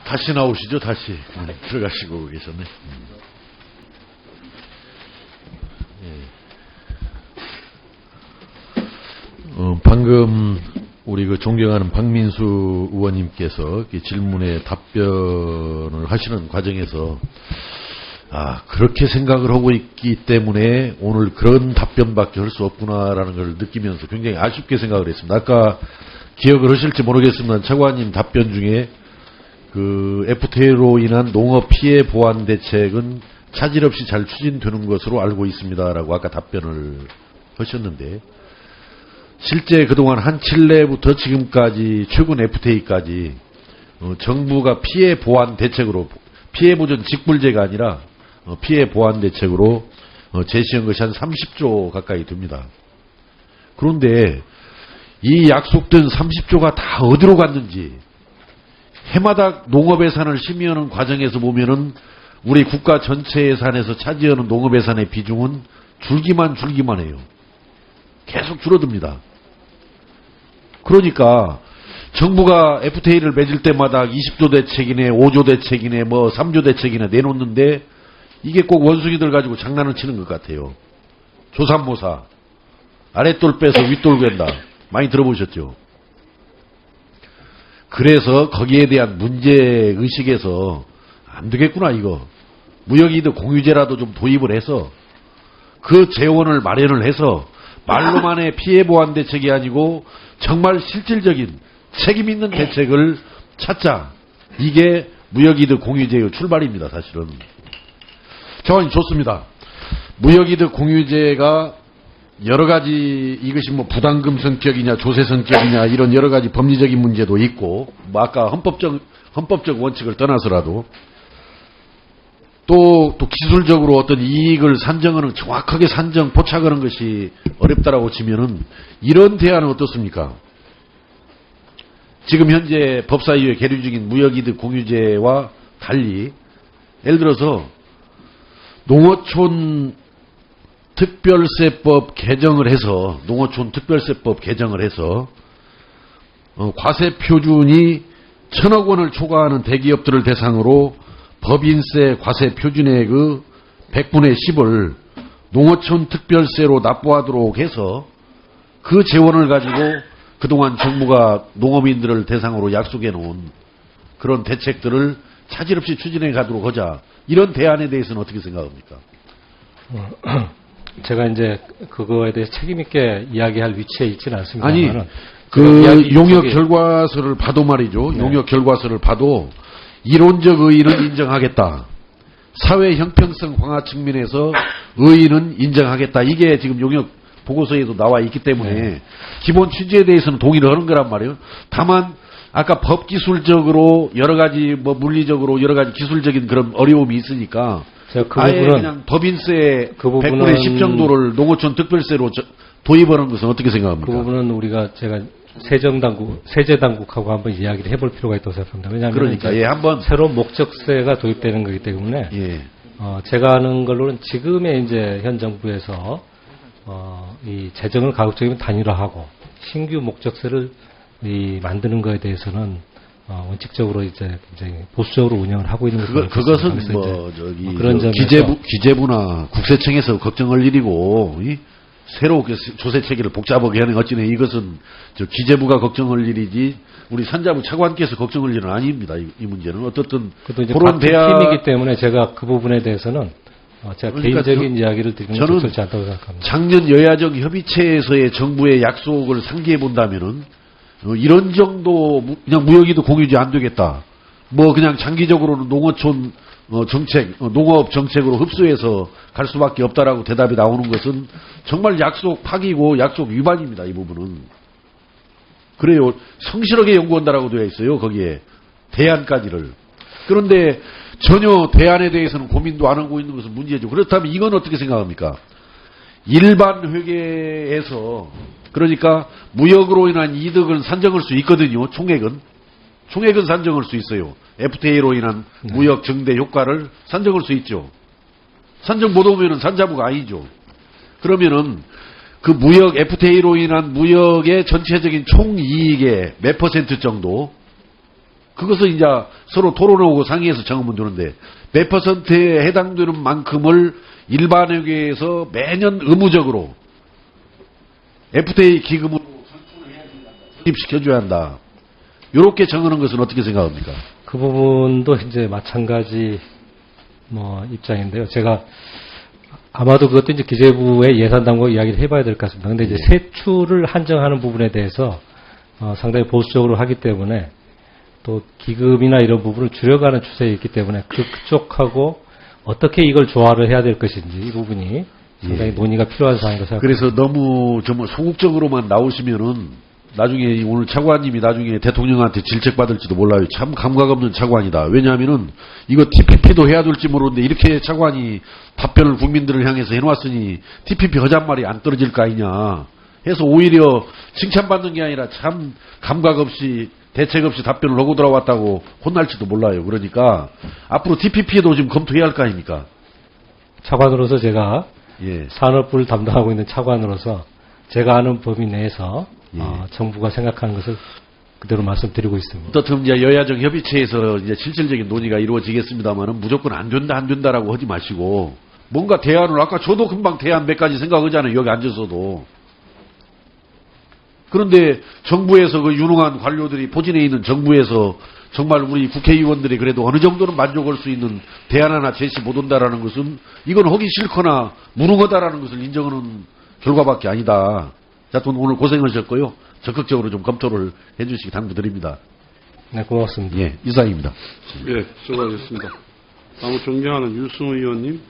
다시 나오시죠, 다시. 들어가시고 계셨네. 방금 우리 그 존경하는 박민수 의원님께서 질문에 답변을 하시는 과정에서 그렇게 생각을 하고 있기 때문에 오늘 그런 답변밖에 할 수 없구나라는 걸 느끼면서 굉장히 아쉽게 생각을 했습니다. 아까 기억을 하실지 모르겠습니다. 차관님 답변 중에 그 FTA로 인한 농업 피해 보완 대책은 차질 없이 잘 추진되는 것으로 알고 있습니다라고 아까 답변을 하셨는데, 실제 그동안 한칠레부터 지금까지 최근 FTA까지 정부가 피해 보완 대책으로, 피해 보전 직불제가 아니라 피해 보완 대책으로 제시한 것이 한 30조 가까이 됩니다. 그런데 이 약속된 30조가 다 어디로 갔는지, 해마다 농업 예산을 심의하는 과정에서 보면은 우리 국가 전체 예산에서 차지하는 농업 예산의 비중은 줄기만 해요. 계속 줄어듭니다. 그러니까 정부가 FTA를 맺을 때마다 20조 대책이네, 5조 대책이네, 3조 대책이네 내놓는데 이게 꼭 원숭이들 가지고 장난을 치는 것 같아요. 조삼모사, 아랫돌 빼서 윗돌 괜다. 많이 들어보셨죠? 그래서 거기에 대한 문제의식에서 안 되겠구나 이거. 무역이득 공유제라도 좀 도입을 해서 그 재원을 마련을 해서 말로만의 피해 보완 대책이 아니고 정말 실질적인 책임 있는 대책을 찾자. 이게 무역이득 공유제의 출발입니다. 사실은. 차관님 좋습니다. 무역이득 공유제가 여러 가지, 이것이 부담금 성격이냐 조세 성격이냐 이런 여러 가지 법리적인 문제도 있고, 아까 헌법적 원칙을 떠나서라도 또 기술적으로 어떤 이익을 산정하는, 정확하게 포착하는 것이 어렵다라고 치면은 이런 대안은 어떻습니까? 지금 현재 법사위에 계류 중인 무역이득 공유제와 달리 예를 들어서 농어촌 특별세법 개정을 해서, 농어촌 특별세법 개정을 해서 과세 표준이 1,000억 원을 초과하는 대기업들을 대상으로 법인세 과세 표준액의 100분의 10을 농어촌 특별세로 납부하도록 해서 그 재원을 가지고 그동안 정부가 농업인들을 대상으로 약속해 놓은 그런 대책들을 차질 없이 추진해 가도록 하자. 이런 대안에 대해서는 어떻게 생각합니까? 제가 이제 그거에 대해서 책임있게 이야기할 위치에 있지는 않습니다. 아니, 용역 결과서를 봐도 말이죠. 네. 용역 결과서를 봐도 이론적 의의는 인정하겠다. 사회 형평성 황화 측면에서 의의는 인정하겠다. 이게 지금 용역 보고서에도 나와 있기 때문에 네. 기본 취지에 대해서는 동의를 하는 거란 말이에요. 다만 아까 법기술적으로 여러 가지 물리적으로 여러 가지 기술적인 그런 어려움이 있으니까 아예 그냥 법인세 100분의 10 정도를 농어촌 특별세로 도입하는 것은 어떻게 생각합니까? 그 부분은 제가 세제당국하고 한번 이야기를 해볼 필요가 있다고 생각합니다. 왜냐하면 그러니까 한번 새로운 목적세가 도입되는 거기 때문에 제가 아는 걸로는 지금의 이제 현 정부에서 이 재정을 가급적이면 단일화하고 신규 목적세를 만드는 거에 대해서는 원칙적으로 이제 굉장히 보수적으로 운영을 하고 있는 것으로 그것은 그런 기재부나 국세청에서 걱정할 일이고, 새로 조세 체계를 복잡하게 하는 어찌네 이것은 기재부가 걱정할 일이지 우리 산자부 차관께서 걱정할 일은 아닙니다. 이 문제는 어떻든 그런 팀이기 때문에 제가 그 부분에 대해서는 제가 개인적인 이야기를 드리는 건 적절치 않다고 생각합니다. 작년 여야정 협의체에서의 정부의 약속을 상기해 본다면은 이런 정도 그냥 무역이득 공유제 안 되겠다. 그냥 장기적으로는 농어촌 정책, 농업 정책으로 흡수해서 갈 수밖에 없다라고 대답이 나오는 것은 정말 약속 파기고 약속 위반입니다. 이 부분은. 그래요. 성실하게 연구한다라고 되어 있어요. 거기에 대안까지를. 그런데 전혀 대안에 대해서는 고민도 안 하고 있는 것은 문제죠. 그렇다면 이건 어떻게 생각합니까? 일반 회계에서 그러니까 무역으로 인한 이득은 산정할 수 있거든요. 총액은 산정할 수 있어요. FTA로 인한 무역 증대 효과를 산정할 수 있죠. 산정 못하면은 산자부가 아니죠. 그러면은 그 무역 FTA로 인한 무역의 전체적인 총이익의 몇 % 정도 그것을 이제 서로 토론하고 상의해서 정하면 되는데 몇 퍼센트에 해당되는 만큼을 일반회계에서 매년 의무적으로 FTA 기금으로 적립시켜줘야 한다. 이렇게 정하는 것은 어떻게 생각합니까? 그 부분도 이제 마찬가지 입장인데요. 제가 아마도 그것도 이제 기재부의 예산당국 이야기를 해봐야 될 것 같습니다. 근데 이제 세출을 한정하는 부분에 대해서 상당히 보수적으로 하기 때문에 또 기금이나 이런 부분을 줄여가는 추세에 있기 때문에 그쪽하고 어떻게 이걸 조화를 해야 될 것인지 이 부분이 상당히 논의가 필요한 사항이라고 생각합니다. 그래서 너무 정말 소극적으로만 나오시면은 나중에 오늘 차관님이 나중에 대통령한테 질책받을지도 몰라요. 참 감각 없는 차관이다. 왜냐하면은 이거 TPP도 해야 될지 모르는데 이렇게 차관이 답변을 국민들을 향해서 해놨으니 TPP 하잔 말이 안 떨어질 거 아니냐 해서 오히려 칭찬받는 게 아니라 참 감각 없이 대책 없이 답변을 하고 들어왔다고 혼날지도 몰라요. 그러니까 앞으로 TPP도 좀 검토해야 할 거 아닙니까? 차관으로서 제가 예. 산업부를 담당하고 있는 차관으로서 제가 아는 범위 내에서 예. 정부가 생각하는 것을 그대로 말씀드리고 있습니다. 어떻든 이제 여야정 협의체에서 이제 실질적인 논의가 이루어지겠습니다만은 무조건 안 된다라고 하지 마시고 뭔가 대안을 아까 저도 금방 대안 몇 가지 생각하잖아요. 여기 앉아서도. 그런데 정부에서 그 유능한 관료들이 포진해 있는 정부에서 정말 우리 국회의원들이 그래도 어느 정도는 만족할 수 있는 대안 하나 제시 못 온다라는 것은 이건 하기 싫거나 무능하다라는 것을 인정하는 결과밖에 아니다. 자, 오늘 고생하셨고요. 적극적으로 좀 검토를 해주시기 당부드립니다. 네, 고맙습니다. 예, 이상입니다. 예, 수고하셨습니다. 다음은 존경하는 유승우 의원님.